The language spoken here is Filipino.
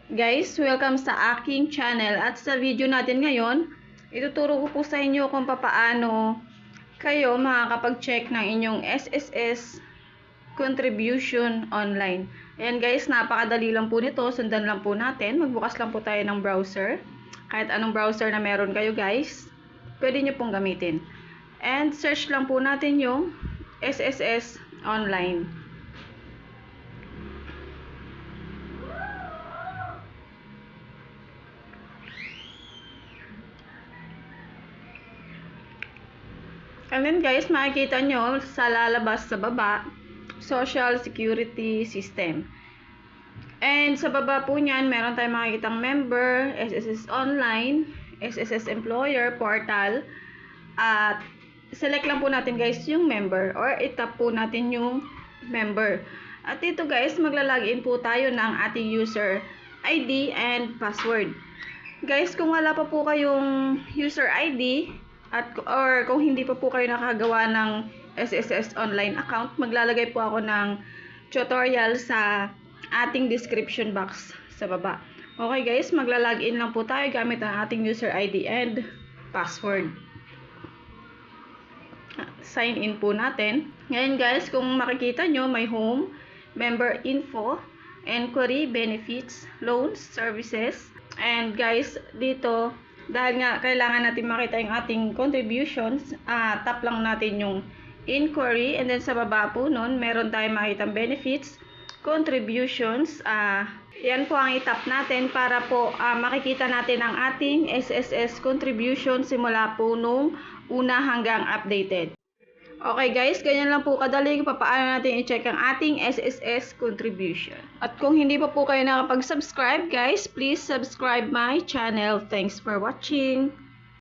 Guys, welcome sa aking channel. At sa video natin ngayon, ituturo ko po sa inyo kung paano kayo makakapag-check ng inyong SSS contribution online. Ayan guys, napakadali lang po nito. Sundan lang po natin. Magbukas lang po tayo ng browser. Kahit anong browser na meron kayo guys, pwede nyo pong gamitin. And search lang po natin yung SSS online. And then guys, makikita nyo sa lalabas sa baba, Social Security System. And sa baba po niyan, meron tayong makikitang member, SSS Online, SSS Employer, Portal. At select lang po natin guys yung member or itap po natin yung member. At dito guys, maglalagin po tayo ng ating user ID and password. Guys, kung wala pa po kayong user ID, or kung hindi pa po kayo nakagawa ng SSS online account, maglalagay po ako ng tutorial sa ating description box sa baba. Okay guys, maglalagin lang po tayo gamit ang ating user ID and password. Sign in po natin. Ngayon guys, kung makikita nyo, may home, member info, inquiry, benefits, loans, services. And guys, dito, dahil nga kailangan natin makita yung ating contributions, tap lang natin yung inquiry, and then sa baba po nun, meron tayong makitang benefits, contributions. Yan po ang itap natin para po makikita natin ang ating SSS contribution simula po nung una hanggang updated. Okay guys, ganyan lang po kadali kung paano natin i-check ang ating SSS contribution. At kung hindi pa po kayo nakapag-subscribe guys, please subscribe my channel. Thanks for watching.